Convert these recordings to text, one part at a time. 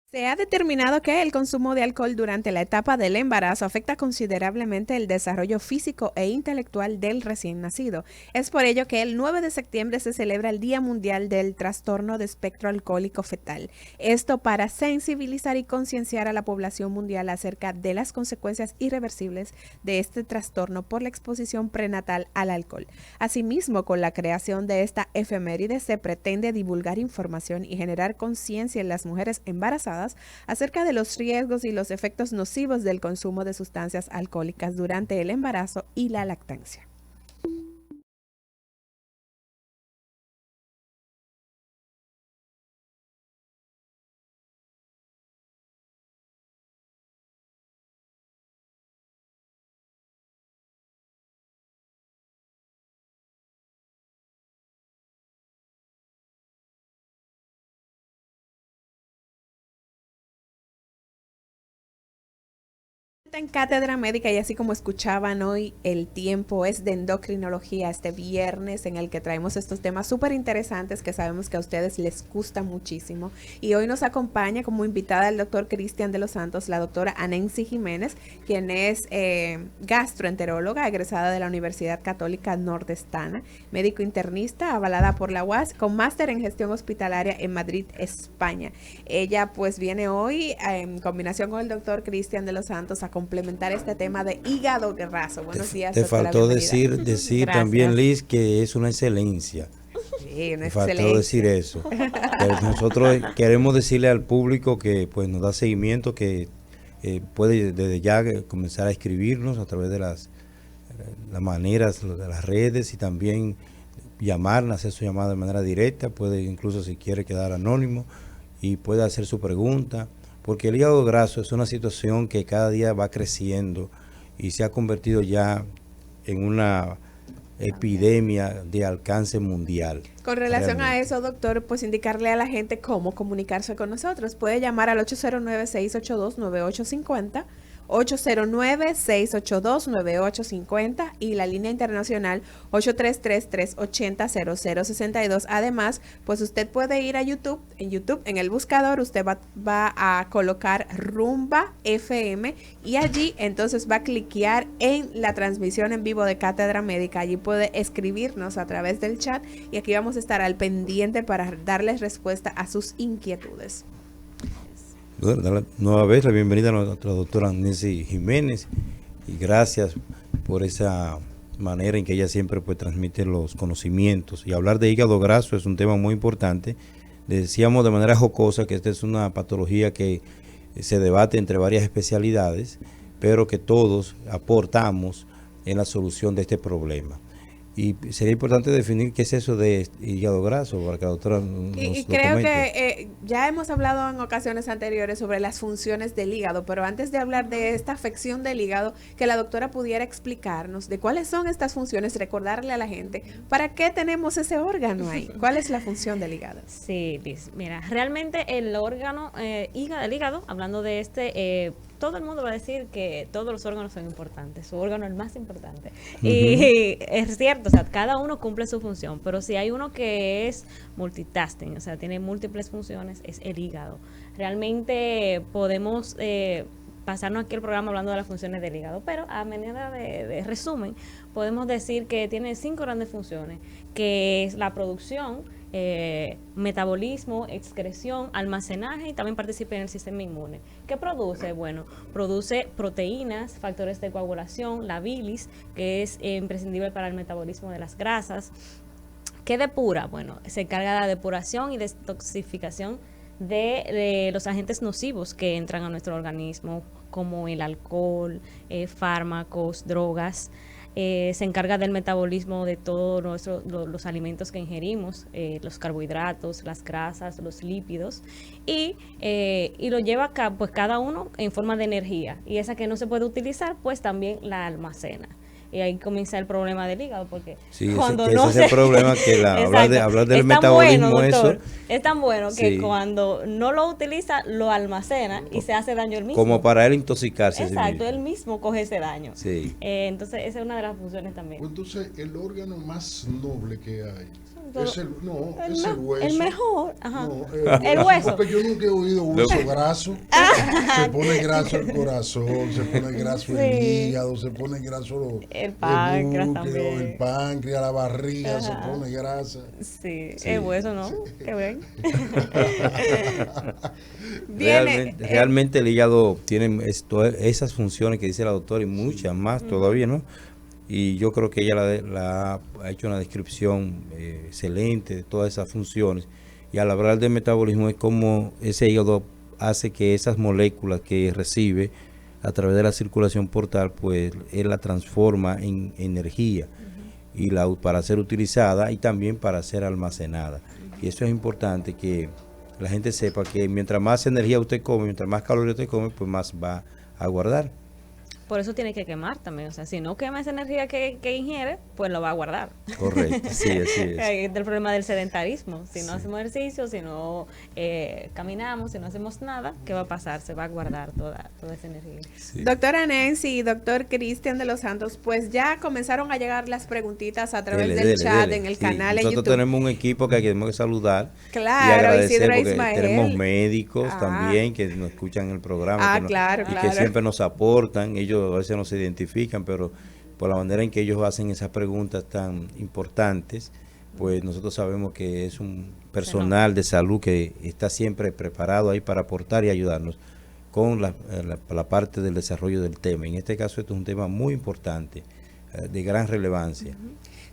Se ha determinado que el consumo de alcohol durante la etapa del embarazo afecta considerablemente el desarrollo físico e intelectual del recién nacido. Es por ello que el 9 de septiembre se celebra el Día Mundial del Trastorno de Espectro Alcohólico Fetal. Esto para sensibilizar y concienciar a la población mundial acerca de las consecuencias irreversibles de este trastorno por la exposición prenatal al alcohol. Asimismo, con la creación de esta efeméride se pretende divulgar información y generar conciencia en las mujeres embarazadas acerca de los riesgos y los efectos nocivos del consumo de sustancias alcohólicas durante el embarazo y la lactancia. En Cátedra Médica, y así como escuchaban hoy, el tiempo es de endocrinología este viernes en el que traemos estos temas súper interesantes que sabemos que a ustedes les gusta muchísimo. Y hoy nos acompaña como invitada el doctor Cristian de los Santos, la doctora Anensi Jiménez, quien es gastroenteróloga egresada de la Universidad Católica Nordestana, médico internista avalada por la UAS con máster en gestión hospitalaria en Madrid, España. Ella pues viene hoy en combinación con el doctor Cristian de los Santos a complementar este tema de hígado graso. Buenos días, Te doctora, faltó bienvenida. decir también, Liz, que es una excelencia. Sí, una Te faltó decir excelencia. eso. Pero nosotros queremos decirle al público que pues nos da seguimiento, que puede desde ya comenzar a escribirnos a través de las maneras, de las redes, y también llamarnos, hacer su llamada de manera directa. Puede incluso, si quiere, quedar anónimo y puede hacer su pregunta, porque el hígado graso es una situación que cada día va creciendo y se ha convertido ya en una epidemia de alcance mundial. Con relación a Realmente. eso, doctor, pues indicarle a la gente cómo comunicarse con nosotros. Puede llamar al 809-682-9850, 809-682-9850 y la línea internacional 833-380-0062. Además, pues usted puede ir a YouTube. En YouTube, en el buscador, usted va a colocar Rumba FM y allí entonces va a cliquear en la transmisión en vivo de Cátedra Médica. Allí puede escribirnos a través del chat y aquí vamos a estar al pendiente para darles respuesta a sus inquietudes. Bueno, dar nueva vez la bienvenida a nuestra doctora Nancy Jiménez, y gracias por esa manera en que ella siempre pues transmite los conocimientos. Y hablar de hígado graso es un tema muy importante. Decíamos de manera jocosa que esta es una patología que se debate entre varias especialidades, pero que todos aportamos en la solución de este problema. Y sería importante definir qué es eso de hígado graso para que la doctora Y nos lo creo comente. que ya hemos hablado en ocasiones anteriores sobre las funciones del hígado, pero antes de hablar de esta afección del hígado, que la doctora pudiera explicarnos de cuáles son estas funciones, recordarle a la gente para qué tenemos ese órgano ahí, cuál es la función del hígado. Sí, Liz, mira, realmente el órgano, el hígado, hablando de todo el mundo va a decir que todos los órganos son importantes, su órgano es el más importante. Ujú. Y es cierto, o sea, cada uno cumple su función, pero si hay uno que es multitasking, o sea, tiene múltiples funciones, es el hígado. Realmente podemos pasarnos aquí el programa hablando de las funciones del hígado, pero a manera de resumen, podemos decir que tiene 5 grandes funciones, que es la producción, metabolismo, excreción, almacenaje y también participa en el sistema inmune. ¿Qué produce? Bueno, produce proteínas, factores de coagulación, la bilis, que es imprescindible para el metabolismo de las grasas. ¿Qué depura? Bueno, se encarga de la depuración y detoxificación de los agentes nocivos que entran a nuestro organismo, como el alcohol, fármacos, drogas. Se encarga del metabolismo de todos los alimentos que ingerimos, los carbohidratos, las grasas, los lípidos, y lo lleva pues cada uno en forma de energía, y esa que no se puede utilizar, pues también la almacena. Y ahí comienza el problema del hígado, porque Sí, cuando que no ese es el se... problema, que Exacto. hablar del Es tan bueno, metabolismo, eso, doctor, es tan bueno que sí, cuando no lo utiliza, lo almacena y se hace daño él como mismo. para él intoxicarse a sí Exacto, él mismo. mismo coge ese daño. Sí. Entonces, esa es una de las funciones también. Pues entonces, el órgano más noble que hay, No, El es el me- hueso. el mejor, ajá. No, El hueso. Porque yo nunca he oído hueso graso. Se pone graso el corazón, se pone graso el Sí. hígado, se pone graso El páncreas también. el páncreas, la barriga, se Ajá. pone grasa. Sí, Sí, el hueso, ¿no? sí. Qué bien. Viene, Realmente el hígado tiene esas funciones que dice la doctora y muchas más todavía, ¿no? Y yo creo que ella ha hecho una descripción excelente de todas esas funciones. Y al hablar de metabolismo es como ese hígado hace que esas moléculas que recibe a través de la circulación portal, pues él la transforma en energía y para ser utilizada y también para ser almacenada. Y eso es importante que la gente sepa que mientras más energía usted come, mientras más calorías usted come, pues más va a guardar. Por eso tiene que quemar también. O sea, si no quema esa energía que ingiere, pues lo va a guardar. Correcto, sí, así es. Ahí está el problema del sedentarismo. Si no hacemos ejercicio, si no caminamos, si no hacemos nada, ¿qué va a pasar? Se va a guardar toda esa energía. Sí. doctora Nancy y doctor Cristian de los Santos, pues ya comenzaron a llegar las preguntitas a través del chat en el Sí, canal en nosotros YouTube. tenemos un equipo que tenemos que saludar Claro, y agradecer Isidro porque Ismael. tenemos médicos Ah. también que nos escuchan el programa Ah, claro, y claro. que siempre nos aportan. Ellos a veces no se identifican, pero por la manera en que ellos hacen esas preguntas tan importantes, pues nosotros sabemos que es un personal de salud que está siempre preparado ahí para aportar y ayudarnos con la parte del desarrollo del tema. En este caso, esto es un tema muy importante, de gran relevancia.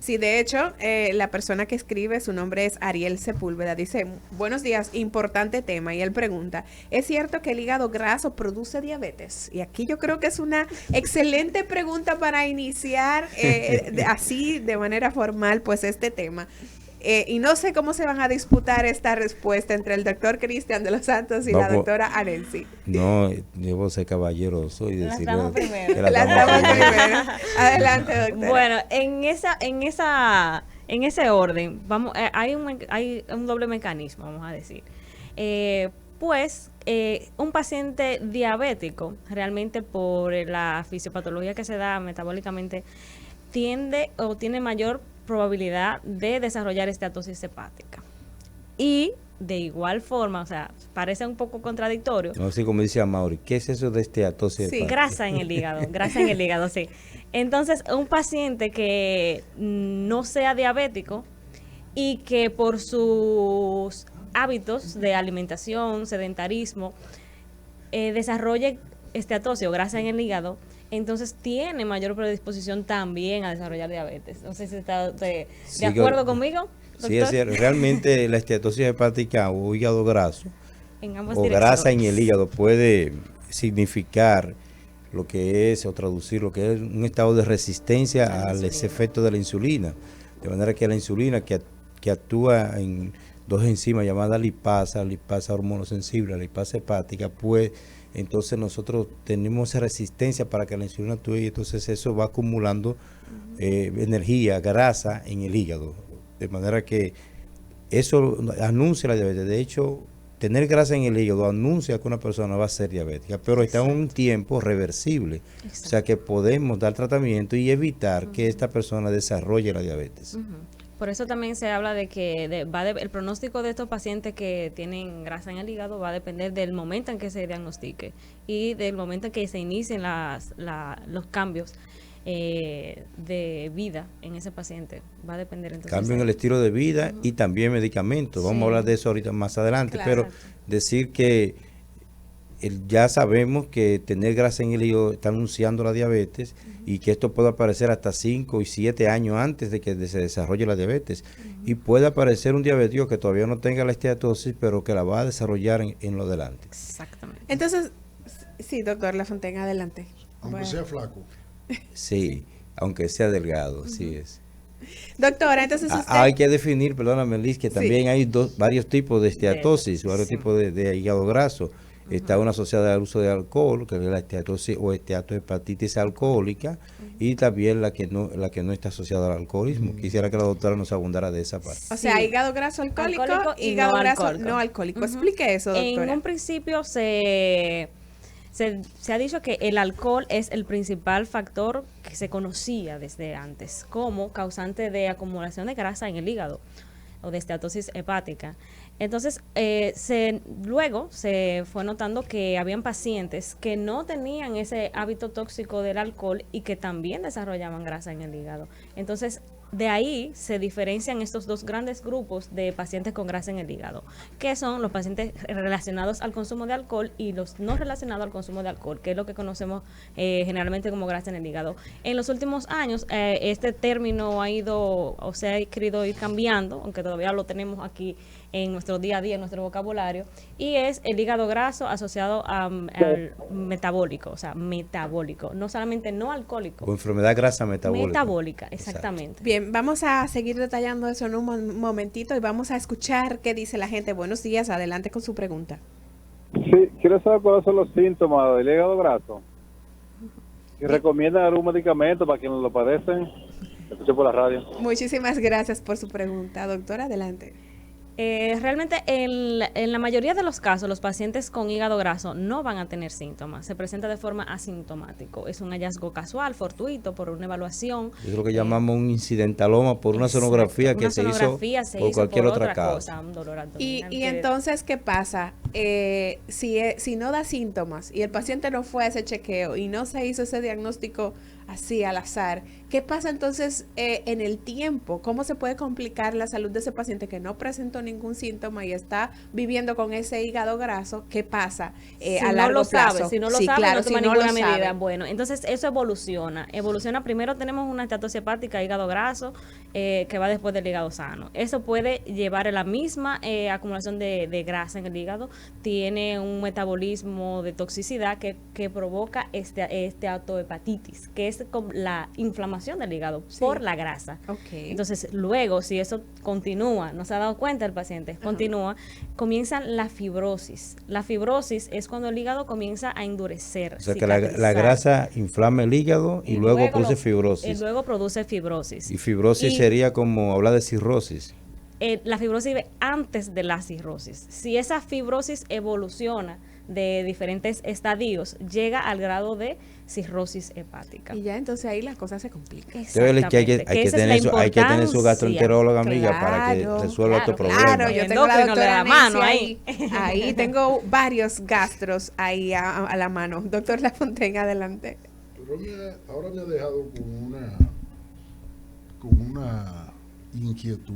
Sí, de hecho, la persona que escribe, su nombre es Ariel Sepúlveda, dice, buenos días, importante tema, y él pregunta, ¿es cierto que el hígado graso produce diabetes? Y aquí yo creo que es una excelente pregunta para iniciar así, de manera formal, pues este tema. Y no sé cómo se van a disputar esta respuesta entre el doctor Cristian de los Santos y la Vamos. doctora Anelsi. No, debo ser caballeroso y Las decirle damas primero. que las Las damas damas primero. primero. Adelante, doctora. Bueno, en ese orden, hay un doble mecanismo, vamos a decir. Un paciente diabético, realmente por la fisiopatología que se da metabólicamente, tiene mayor probabilidad de desarrollar esteatosis hepática. Y de igual forma, o sea, parece un poco contradictorio. No sé cómo dice Amaury, ¿qué es eso de esteatosis Sí, hepática? Grasa en el hígado, sí. Entonces, un paciente que no sea diabético y que por sus hábitos de alimentación, sedentarismo, desarrolle esteatosis o grasa en el hígado, entonces tiene mayor predisposición también a desarrollar diabetes. No sé si está de Sí, acuerdo conmigo, doctor. Sí, es cierto. Realmente la esteatosis hepática o hígado graso En ambas o grasa en direcciones. el hígado puede significar lo que es o traducir lo que es un estado de resistencia A la al insulina. efecto de la insulina. De manera que la insulina que actúa en dos enzimas llamadas lipasa hormonosensible, lipasa hepática, pues entonces nosotros tenemos esa resistencia para que la insulina actúe y entonces eso va acumulando energía, grasa en el hígado. De manera que eso anuncia la diabetes. De hecho, tener grasa en el hígado anuncia que una persona va a ser diabética, pero está en un tiempo reversible. O sea que podemos dar tratamiento y evitar que esta persona desarrolle la diabetes. Ujú. Por eso también se habla de que el pronóstico de estos pacientes que tienen grasa en el hígado va a depender del momento en que se diagnostique y del momento en que se inicien los cambios de vida en ese paciente. Va a depender entonces. Cambio en el estilo de vida y también medicamentos. Vamos Sí. a hablar de eso ahorita más adelante, Claro. pero decir que ya sabemos que tener grasa en el hígado está anunciando la diabetes y que esto puede aparecer hasta 5 y 7 años antes de que se desarrolle la diabetes. Y puede aparecer un diabético que todavía no tenga la esteatosis, pero que la va a desarrollar en lo delante. Exactamente. Entonces, sí, doctor Lafontaine, adelante. Aunque Bueno. sea flaco. Sí, aunque sea delgado, así es. Doctora, entonces usted... Hay que definir, perdóname Liz, que también hay varios tipos de esteatosis, varios sí. tipos de hígado graso. Está una asociada al uso de alcohol, que es la esteatosis o esteatohepatitis alcohólica, y también la que no está asociada al alcoholismo. Quisiera que la doctora nos abundara de esa parte. O sea, Sí. hígado graso alcohólico, Alcohólico y hígado no graso alcohólico. no alcohólico. Ujú. Explique eso, doctora. En un principio se ha dicho que el alcohol es el principal factor que se conocía desde antes como causante de acumulación de grasa en el hígado. o de esteatosis hepática. Entonces, luego se fue notando que habían pacientes que no tenían ese hábito tóxico del alcohol y que también desarrollaban grasa en el hígado. Entonces, de ahí se diferencian estos dos grandes grupos de pacientes con grasa en el hígado, que son los pacientes relacionados al consumo de alcohol y los no relacionados al consumo de alcohol, que es lo que conocemos generalmente como grasa en el hígado. En los últimos años, este término ha ido, o sea, ha querido ir cambiando, aunque todavía lo tenemos aquí en nuestro día a día, en nuestro vocabulario, y es el hígado graso asociado al metabólico, o sea, metabólico, no solamente no alcohólico. O enfermedad grasa metabólica. Metabólica, exactamente. Exacto. Bien, vamos a seguir detallando eso en un momentito y vamos a escuchar qué dice la gente. Buenos días, adelante con su pregunta. Sí, quiero saber cuáles son los síntomas del hígado graso. Y recomiendan algún medicamento para quienes lo padecen. Escucho por la radio. Muchísimas gracias por su pregunta, doctora, adelante. Realmente en la mayoría de los casos los pacientes con hígado graso no van a tener síntomas, se presenta de forma asintomático, es un hallazgo casual, fortuito, por una evaluación. Es lo que llamamos un incidentaloma por una sonografía Exacto, que se hizo por cualquier otra causa. Un dolor abdominal. Y entonces, ¿qué pasa? Si no da síntomas y el paciente no fue a ese chequeo y no se hizo ese diagnóstico así al azar, ¿qué pasa entonces en el tiempo? ¿Cómo se puede complicar la salud de ese paciente que no presentó ningún síntoma y está viviendo con ese hígado graso? ¿Qué pasa a largo plazo? Si no lo sabe, no toma ninguna medida. Bueno, entonces eso evoluciona. Primero tenemos una esteatosis hepática, hígado graso, que va después del hígado sano. Eso puede llevar a la misma acumulación de grasa en el hígado. Tiene un metabolismo de toxicidad que provoca esteatohepatitis, que es la inflamación del hígado por la grasa. Okay. Entonces, luego, si eso continúa, no se ha dado cuenta el paciente, continúa, comienza la fibrosis. La fibrosis es cuando el hígado comienza a endurecer. O sea que la grasa inflama el hígado y luego produce fibrosis. Y luego produce fibrosis. Y fibrosis sería como hablar de cirrosis. La fibrosis antes de la cirrosis. Si esa fibrosis evoluciona de diferentes estadios, llega al grado de cirrosis hepática. Y ya entonces ahí las cosas se complican. Exactamente. Hay que tener su gastroenteróloga amiga para que resuelva tu problema. Claro, yo tengo la doctora la mano ahí. Ahí tengo varios gastros ahí a la mano. Doctor Lafontaine, adelante. Pero ahora me ha dejado con una inquietud.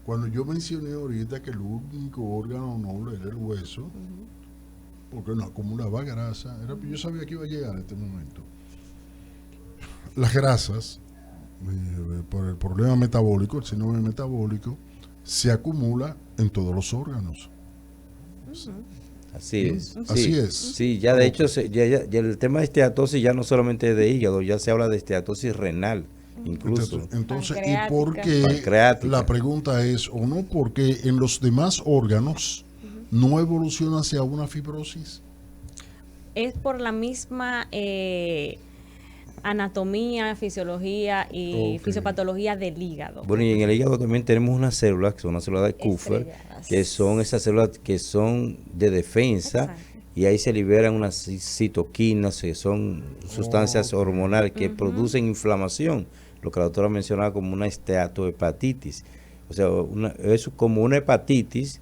Cuando yo mencioné ahorita que el único órgano noble era el hueso, porque no acumulaba grasa, yo sabía que iba a llegar a este momento. Las grasas, por el problema metabólico, el síndrome metabólico, se acumula en todos los órganos. Así es. Así es. Sí, ya de hecho, ya el tema de esteatosis ya no solamente de hígado, ya se habla de esteatosis renal, incluso. Entonces, ¿y por qué? La pregunta es, ¿o no? Porque en los demás órganos no evoluciona hacia una fibrosis. Es por la misma anatomía, fisiología y fisiopatología del hígado. Bueno, y en el hígado también tenemos unas células, que son una célula de Kupffer, que son esas células que son de defensa. Exacto. Y ahí se liberan unas citoquinas, que son sustancias hormonales que producen inflamación, lo que la doctora mencionaba como una esteatohepatitis. O sea, es como una hepatitis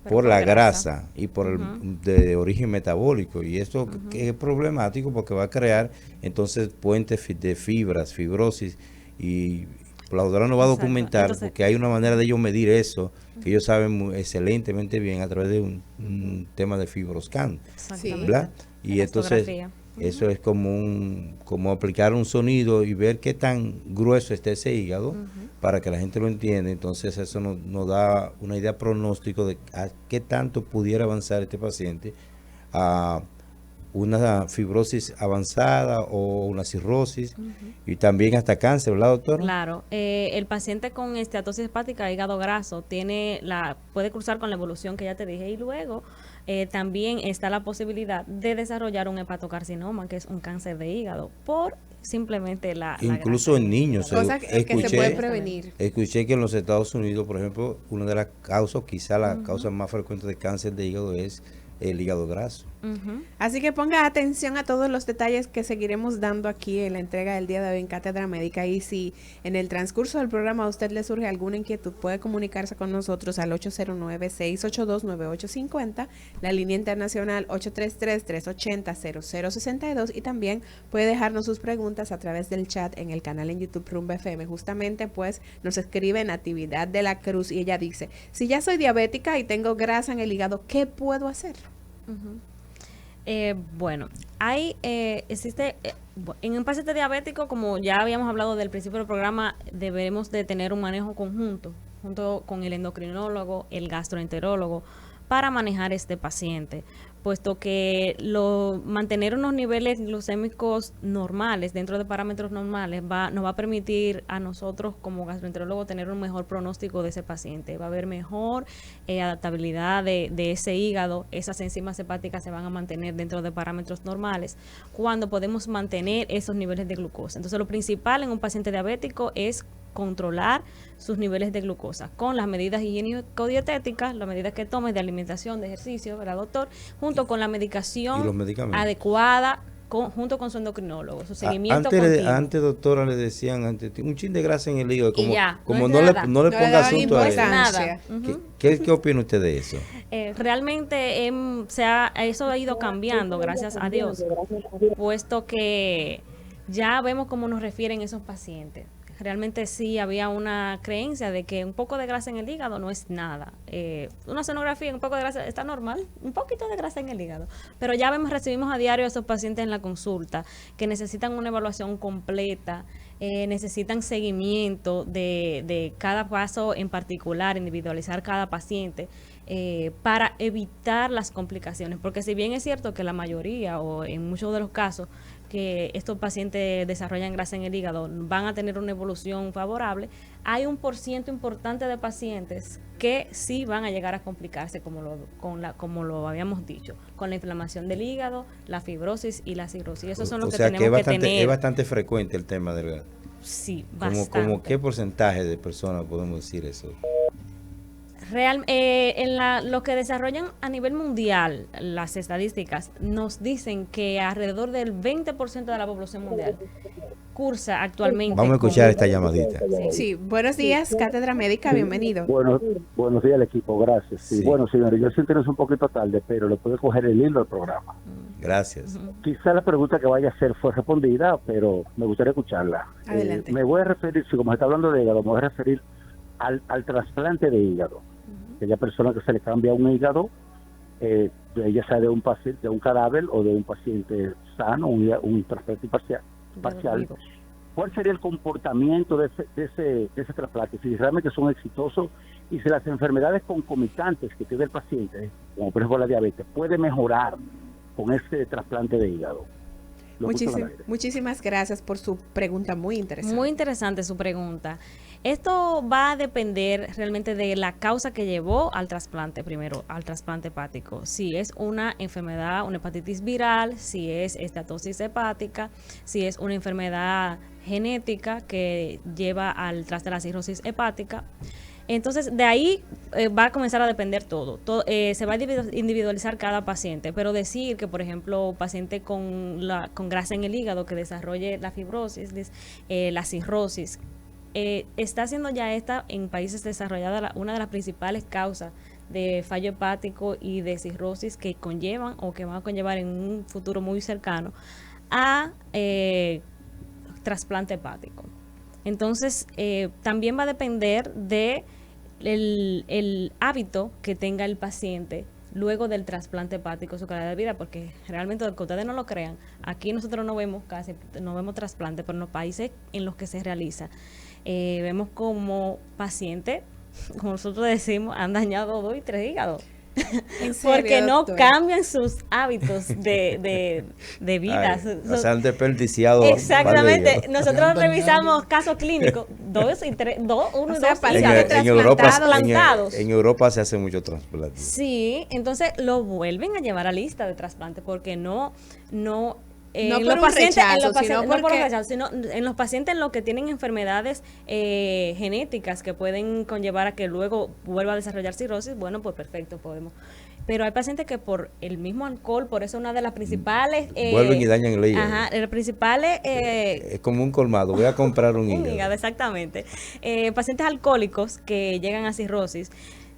por la grasa y por el de origen metabólico, y esto es problemático porque va a crear entonces puentes de fibras, fibrosis, y la doctora nos va a documentar. Entonces, porque hay una manera de ellos medir eso que ellos saben excelentemente bien a través de un tema de fibroscan, ¿verdad? Y entonces eso es como aplicar un sonido y ver qué tan grueso está ese hígado para que la gente lo entienda. Entonces eso nos da una idea pronóstico de a qué tanto pudiera avanzar este paciente a una fibrosis avanzada o una cirrosis y también hasta cáncer, ¿verdad, doctor? Claro, el paciente con esteatosis hepática, hígado graso, puede cruzar con la evolución que ya te dije, y luego también está la posibilidad de desarrollar un hepatocarcinoma, que es un cáncer de hígado, por simplemente incluso en niños. Cosa que se puede prevenir. Escuché que en los Estados Unidos, por ejemplo, una de las causas, quizá la causa más frecuente de cáncer de hígado es el hígado graso. Así que ponga atención a todos los detalles que seguiremos dando aquí en la entrega del día de hoy en Cátedra Médica, y si en el transcurso del programa a usted le surge alguna inquietud, puede comunicarse con nosotros al 809-682-9850, la línea internacional 833-380-0062, y también puede dejarnos sus preguntas a través del chat en el canal en YouTube Rumba FM. Justamente pues nos escribe Natividad de la Cruz y ella dice: si ya soy diabética y tengo grasa en el hígado, ¿qué puedo hacer? Bueno, existe, en un paciente diabético, como ya habíamos hablado del principio del programa, debemos de tener un manejo conjunto, junto con el endocrinólogo, el gastroenterólogo, para manejar este paciente, puesto que mantener unos niveles glucémicos normales, dentro de parámetros normales, nos va a permitir a nosotros como gastroenterólogo tener un mejor pronóstico de ese paciente. Va a haber mejor adaptabilidad de ese hígado, esas enzimas hepáticas se van a mantener dentro de parámetros normales cuando podemos mantener esos niveles de glucosa. Entonces, lo principal en un paciente diabético es controlar sus niveles de glucosa con las medidas higiénico-dietéticas, las medidas que tomes de alimentación, de ejercicio, ¿verdad, doctor? Junto con la medicación adecuada, junto con su endocrinólogo, su seguimiento continuo. Antes, doctora, le decían un chin de grasa en el hígado, como no le ponga asunto a eso. Nada. ¿Qué opina usted de eso? Realmente eso ha ido cambiando, gracias a Dios, puesto que ya vemos cómo nos refieren esos pacientes. Realmente sí había una creencia de que un poco de grasa en el hígado no es nada. Una sonografía, un poco de grasa está normal, un poquito de grasa en el hígado. Pero ya recibimos a diario a esos pacientes en la consulta que necesitan una evaluación completa, necesitan seguimiento de cada caso en particular, individualizar cada paciente. Para evitar las complicaciones, porque si bien es cierto que la mayoría o en muchos de los casos que estos pacientes desarrollan grasa en el hígado van a tener una evolución favorable, hay un % importante de pacientes que sí van a llegar a complicarse, como lo habíamos dicho, con la inflamación del hígado, la fibrosis y la cirrosis. Esos son los que tenemos que tener. Es bastante frecuente el tema del hígado. Sí, bastante. ¿Cómo qué porcentaje de personas podemos decir eso? Lo que desarrollan a nivel mundial, las estadísticas nos dicen que alrededor del 20% de la población mundial cursa actualmente. Vamos a escuchar esta llamadita. Sí, buenos días, Cátedra Médica, bienvenido. Buenos días al equipo, gracias. Sí. Bueno, señores, yo sé que no es un poquito tarde, pero le puedo coger el hilo del programa. Gracias. Quizá la pregunta que vaya a hacer fue respondida, pero me gustaría escucharla. Adelante. Me voy a referir, si como se está hablando de hígado, me voy a referir al trasplante de hígado. Aquella persona que se le cambia un hígado, ya sea de un paciente, de un cadáver o de un paciente sano, un trasplante parcial. ¿Cuál sería el comportamiento de ese trasplante? Si realmente son exitosos y si las enfermedades concomitantes que tiene el paciente, como por ejemplo la diabetes, puede mejorar con ese trasplante de hígado. Muchísimas gracias por su pregunta, muy interesante. Muy interesante su pregunta. Esto va a depender realmente de la causa que llevó al trasplante, primero, al trasplante hepático. Si es una enfermedad, una hepatitis viral, si es esteatosis hepática, si es una enfermedad genética que lleva al traste de la cirrosis hepática. Entonces, de ahí va a comenzar a depender todo. Se va a individualizar cada paciente, pero decir que, por ejemplo, paciente con grasa en el hígado que desarrolle la fibrosis, la cirrosis, está siendo ya en países desarrollados una de las principales causas de fallo hepático y de cirrosis que conllevan o que van a conllevar en un futuro muy cercano a trasplante hepático. Entonces, también va a depender de el hábito que tenga el paciente luego del trasplante hepático, su calidad de vida, porque realmente, aunque ustedes no lo crean, aquí nosotros no vemos trasplante, pero en los países en los que se realiza, vemos como pacientes, como nosotros decimos, han dañado 2 y 3 hígados. Porque no cambian sus hábitos de vida. Se han desperdiciado. Exactamente. Nosotros revisamos casos clínicos, 2 y 3, 1 y 2 trasplantados. En Europa se hace mucho trasplante. Sí, entonces lo vuelven a llevar a lista de trasplante porque no por un rechazo, sino en los pacientes en los que tienen enfermedades genéticas que pueden conllevar a que luego vuelva a desarrollar cirrosis, bueno, pues perfecto, podemos. Pero hay pacientes que por el mismo alcohol, por eso una de las principales... Vuelven y dañan el hígado. Ajá, las principales... Es como un colmado, voy a comprar un hígado. hígado, exactamente. Pacientes alcohólicos que llegan a cirrosis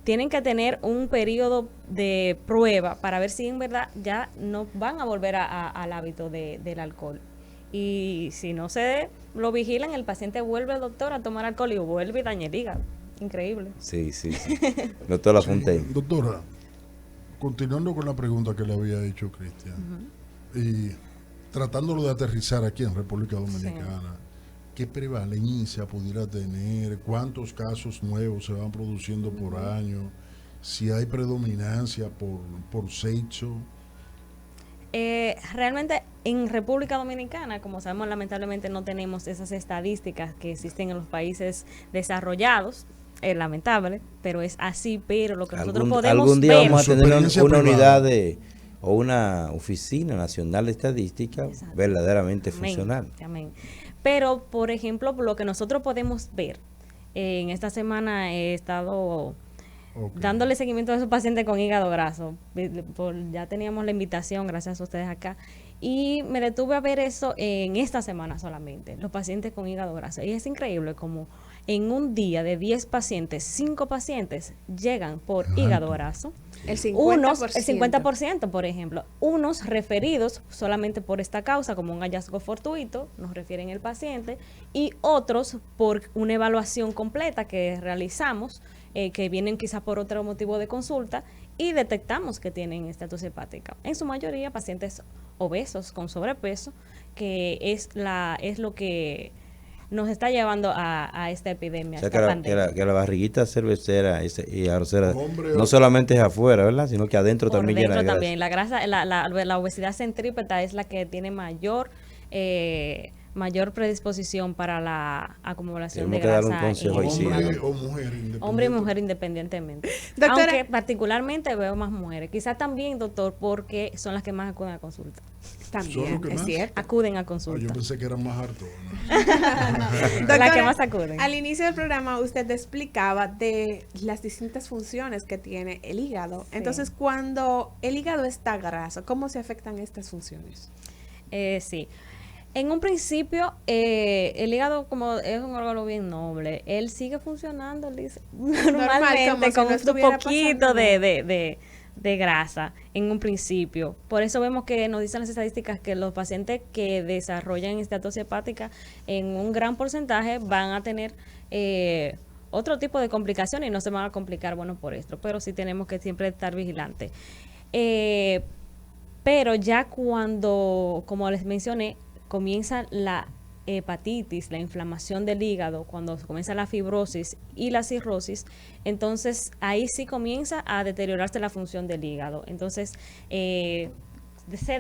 tienen que tener un periodo de prueba para ver si en verdad ya no van a volver al hábito del alcohol. Y si no se lo vigilan, el paciente vuelve al doctor a tomar alcohol y vuelve y daña el hígado. Increíble. Sí. Doctora Fontaine. Doctora, continuando con la pregunta que le había hecho Cristian, y tratándolo de aterrizar aquí en República Dominicana, ¿qué prevalencia pudiera tener? ¿Cuántos casos nuevos se van produciendo por año? Si hay predominancia por sexo. Realmente en República Dominicana, como sabemos, lamentablemente no tenemos esas estadísticas que existen en los países desarrollados. Es lamentable, pero es así. Pero lo que nosotros podemos algún día ver, vamos a tener una unidad o una oficina nacional de estadística verdaderamente funcional. Amén. Pero, por ejemplo, lo que nosotros podemos ver, en esta semana he estado dándole seguimiento a esos pacientes con hígado graso. Ya teníamos la invitación, gracias a ustedes acá, y me detuve a ver eso en esta semana solamente, los pacientes con hígado graso. Y es increíble como en un día de 10 pacientes, 5 pacientes llegan por hígado graso. El 50%. El 50%, por ejemplo. Unos referidos solamente por esta causa, como un hallazgo fortuito, nos refieren el paciente, y otros por una evaluación completa que realizamos, que vienen quizás por otro motivo de consulta, y detectamos que tienen esteatosis hepática. En su mayoría pacientes obesos con sobrepeso, que es lo que nos está llevando a esta epidemia. O sea, esta pandemia. que la barriguita cervecera y arrocera no solamente es afuera, ¿verdad? Sino que adentro Por también dentro llena de grasa. también. La grasa, la obesidad centrípeta es la que tiene mayor predisposición para la acumulación de grasa. Tenemos que dar un consejo ahí, sí. Hombre y mujer independientemente. Doctora, aunque particularmente veo más mujeres. Quizás también, doctor, porque son las que más acuden a consulta. También, es más? cierto. Acuden a consulta. Yo pensé que eran más hartos. Las que más acuden. Al inicio del programa usted explicaba de las distintas funciones que tiene el hígado. Sí. Entonces, cuando el hígado está graso, ¿cómo se afectan estas funciones? Sí. En un principio, el hígado, como es un órgano bien noble, él sigue funcionando normalmente como con si no un estuviera poquito pasando de grasa en un principio. Por eso vemos que nos dicen las estadísticas que los pacientes que desarrollan esteatosis hepática en un gran porcentaje van a tener otro tipo de complicaciones y no se van a complicar, bueno, por esto. Pero sí tenemos que siempre estar vigilantes. Pero ya cuando, como les mencioné, comienza la hepatitis, la inflamación del hígado, cuando comienza la fibrosis y la cirrosis, entonces ahí sí comienza a deteriorarse la función del hígado. Entonces se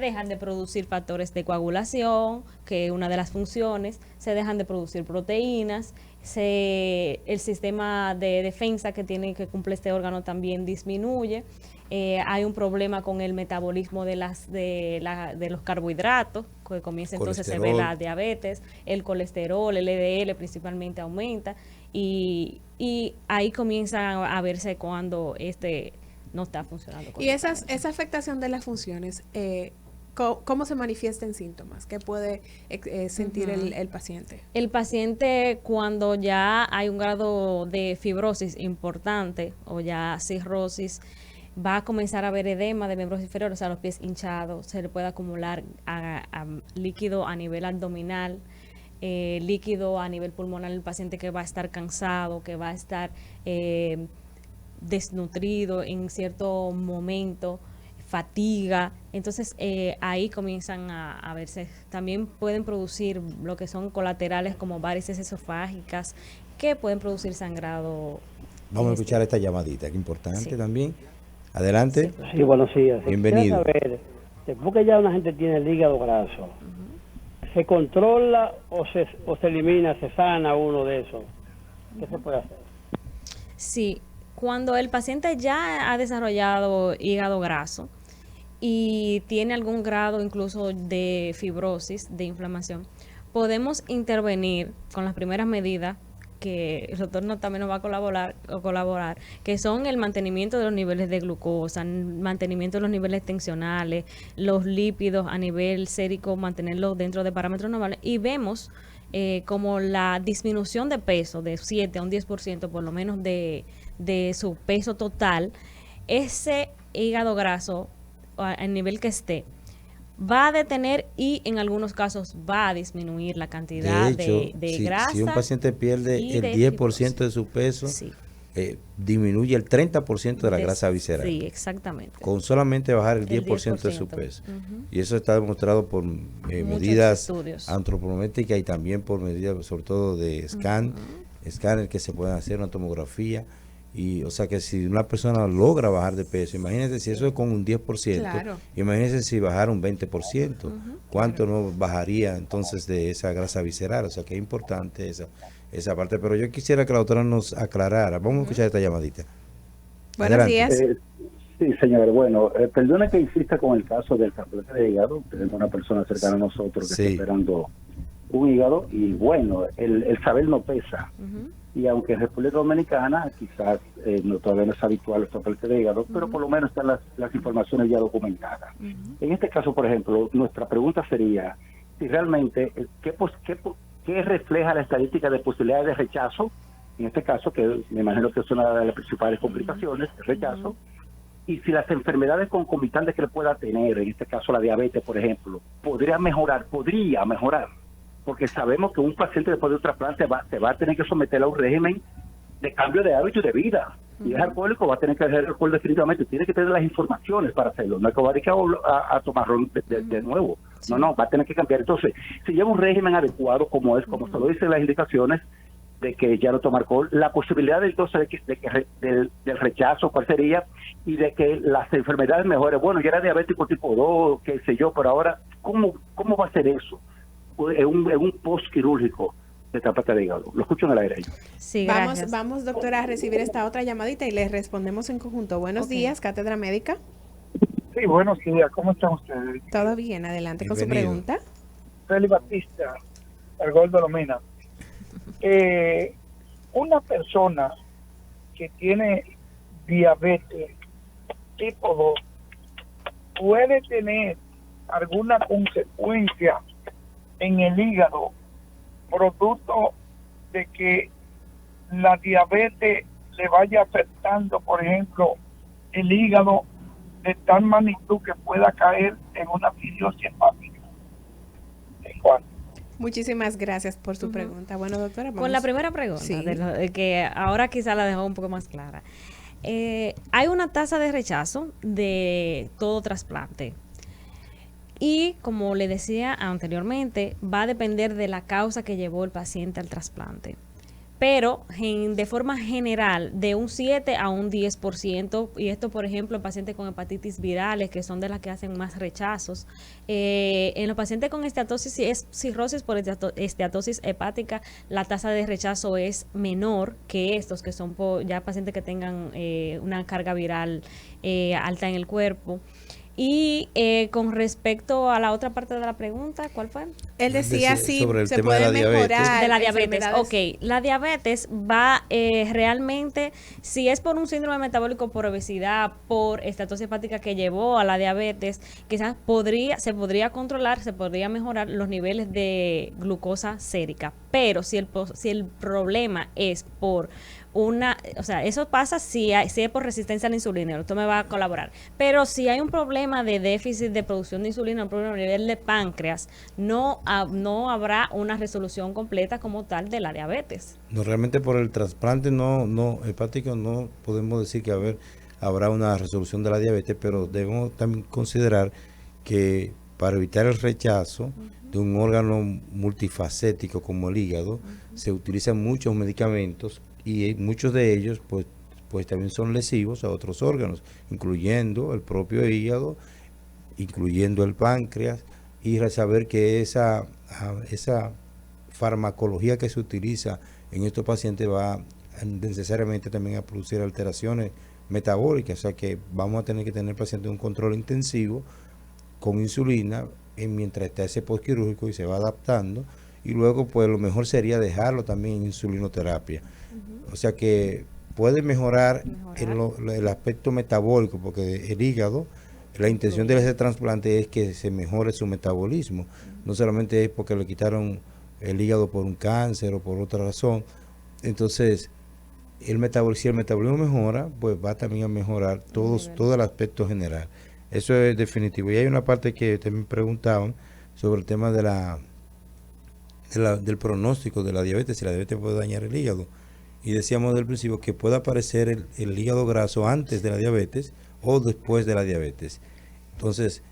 dejan de producir factores de coagulación, que es una de las funciones, se dejan de producir proteínas, el sistema de defensa que cumple este órgano también disminuye. Hay un problema con el metabolismo de los carbohidratos, que comienza entonces se ve la diabetes, el colesterol, el LDL principalmente aumenta, y ahí comienza a verse cuando no está funcionando. Y esa afectación de las funciones, ¿cómo se manifiesta en síntomas? ¿Qué puede sentir el paciente? El paciente, cuando ya hay un grado de fibrosis importante o ya cirrosis, va a comenzar a ver edema de miembros inferiores, o sea, los pies hinchados, se le puede acumular líquido a nivel abdominal, líquido a nivel pulmonar, el paciente que va a estar cansado, que va a estar desnutrido en cierto momento, fatiga. Entonces ahí comienzan a verse. También pueden producir lo que son colaterales como varices esofágicas, que pueden producir sangrado. Vamos a escuchar esta llamadita, que es importante también. Adelante. Sí, buenos días. Bienvenido. Saber, después que ya una gente tiene el hígado graso, ¿se controla o se elimina, se sana uno de esos? ¿Qué se puede hacer? Sí, cuando el paciente ya ha desarrollado hígado graso y tiene algún grado incluso de fibrosis, de inflamación, podemos intervenir con las primeras medidas que el doctor también nos va a colaborar, que son el mantenimiento de los niveles de glucosa, el mantenimiento de los niveles tensionales, los lípidos a nivel sérico, mantenerlos dentro de parámetros normales, y vemos como la disminución de peso de 7 a un 10% por lo menos de su peso total. Ese hígado graso, al nivel que esté, va a detener y en algunos casos va a disminuir la cantidad de grasa. Si un paciente pierde el 10% de su peso, sí, disminuye el 30% de la grasa visceral. Sí, exactamente. Con solamente bajar el 10% de su peso. Y eso está demostrado por medidas antropométricas y también por medidas, sobre todo de escáner que se pueden hacer, una tomografía. Y, o sea, que si una persona logra bajar de peso, imagínense si eso es con un 10%, claro, imagínense si bajara un 20%, ¿cuánto no bajaría entonces de esa grasa visceral? O sea, que es importante esa parte. Pero yo quisiera que la doctora nos aclarara. Vamos a escuchar esta llamadita. Buenos Adelante. días. Sí, señor. Bueno, perdone que insista con el caso del trasplante de hígado. Tenemos una persona cercana a nosotros que Sí. está esperando un hígado y bueno, el saber no pesa. Y aunque en República Dominicana quizás todavía no es habitual el trasplante de hígado, pero por lo menos están las informaciones ya documentadas. En este caso, por ejemplo, nuestra pregunta sería si realmente, ¿qué refleja la estadística de posibilidades de rechazo? En este caso, que me imagino que es una de las principales complicaciones, el rechazo. Y si las enfermedades concomitantes que le pueda tener, en este caso la diabetes, por ejemplo, podría mejorar, porque sabemos que un paciente después de un trasplante se va a tener que someter a un régimen de cambio de hábito y de vida. Si es alcohólico, va a tener que dejar el alcohol definitivamente, tiene que tener las informaciones para hacerlo, no es que va a tomarlo de nuevo, no, va a tener que cambiar. Entonces, si lleva un régimen adecuado, como se lo dicen las indicaciones, de que ya no toma alcohol, la posibilidad entonces del rechazo, ¿cuál sería? Y de que las enfermedades mejoren. Bueno, ya era diabético tipo 2, qué sé yo, pero ahora, ¿cómo va a ser eso? En un post-quirúrgico de trasplante de hígado. Lo escucho en el aire. Sí, Vamos, doctora, a recibir esta otra llamadita y les respondemos en conjunto. Buenos días, Cátedra Médica. Sí, buenos días. ¿Cómo están ustedes? Todo bien, adelante con su Bienvenido. pregunta. Félix Batista, el Gordo Lomina. Una persona que tiene diabetes tipo 2 puede tener alguna consecuencia en el hígado producto de que la diabetes le vaya afectando, por ejemplo, el hígado de tal magnitud que pueda caer en una cirrosis hepática. ¿En cuánto? Muchísimas gracias por su pregunta. Bueno, doctora, vamos. Con la primera pregunta, Sí. de que ahora quizá la dejó un poco más clara. Hay una tasa de rechazo de todo trasplante. Y como le decía anteriormente, va a depender de la causa que llevó el paciente al trasplante. Pero de forma general, de un 7 a un 10%, y esto, por ejemplo, en pacientes con hepatitis virales, que son de las que hacen más rechazos. En los pacientes con esteatosis, cirrosis por esteatosis hepática, la tasa de rechazo es menor que estos, que son ya pacientes que tengan una carga viral alta en el cuerpo. Y con respecto a la otra parte de la pregunta, ¿cuál fue? Él decía si sobre el se tema de puede la diabetes. mejorar De la diabetes, enfermedades. ok. La diabetes va realmente, si es por un síndrome metabólico, por obesidad, por esteatosis hepática que llevó a la diabetes, quizás se podría controlar, se podría mejorar los niveles de glucosa sérica. Pero si el problema es por o sea, eso pasa si es por resistencia a la insulina, esto me va a colaborar. Pero si hay un problema de déficit de producción de insulina, un problema a nivel de páncreas, no habrá una resolución completa como tal de la diabetes. No, realmente por el trasplante hepático no podemos decir que habrá una resolución de la diabetes, pero debemos también considerar que para evitar el rechazo de un órgano multifacético como el hígado, se utilizan muchos medicamentos y muchos de ellos pues también son lesivos a otros órganos, incluyendo el propio hígado, incluyendo el páncreas, y saber que esa farmacología que se utiliza en estos pacientes va necesariamente también a producir alteraciones metabólicas, o sea que vamos a tener que tener pacientes un control intensivo con insulina mientras está ese postquirúrgico y se va adaptando, y luego pues lo mejor sería dejarlo también en insulinoterapia. O sea que puede mejorar el aspecto metabólico, porque el hígado, la intención de ese trasplante es que se mejore su metabolismo. No solamente es porque le quitaron el hígado por un cáncer o por otra razón. Entonces, si el metabolismo mejora, pues va también a mejorar todo el aspecto general. Eso es definitivo. Y hay una parte que también preguntaban sobre el tema del pronóstico de la diabetes, si la diabetes puede dañar el hígado. Y decíamos desde el principio que puede aparecer el hígado graso antes de la diabetes o después de la diabetes. Entonces,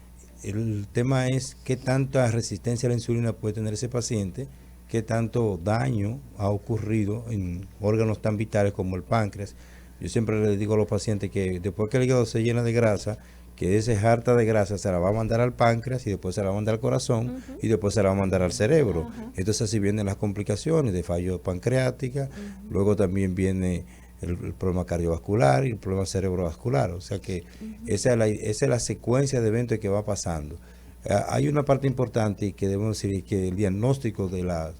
el tema es qué tanta resistencia a la insulina puede tener ese paciente, qué tanto daño ha ocurrido en órganos tan vitales como el páncreas. Yo siempre les digo a los pacientes que después que el hígado se llena de grasa, que ese jarta de grasa se la va a mandar al páncreas y después se la va a mandar al corazón y después se la va a mandar al cerebro. Entonces así vienen las complicaciones de fallo pancreática, luego también viene el problema cardiovascular y el problema cerebrovascular. O sea que esa es la secuencia de eventos que va pasando. Hay una parte importante que debemos decir, que el diagnóstico de la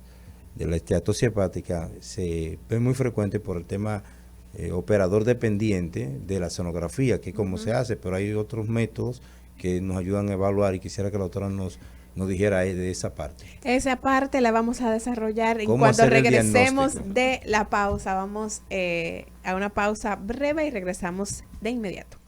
esteatosis hepática se ve muy frecuente por el tema operador dependiente de la sonografía, que es como se hace, pero hay otros métodos que nos ayudan a evaluar y quisiera que la doctora nos dijera de esa parte. Esa parte la vamos a desarrollar en ¿Cómo cuanto hacer el regresemos diagnóstico? de la pausa. Vamos a una pausa breve y regresamos de inmediato.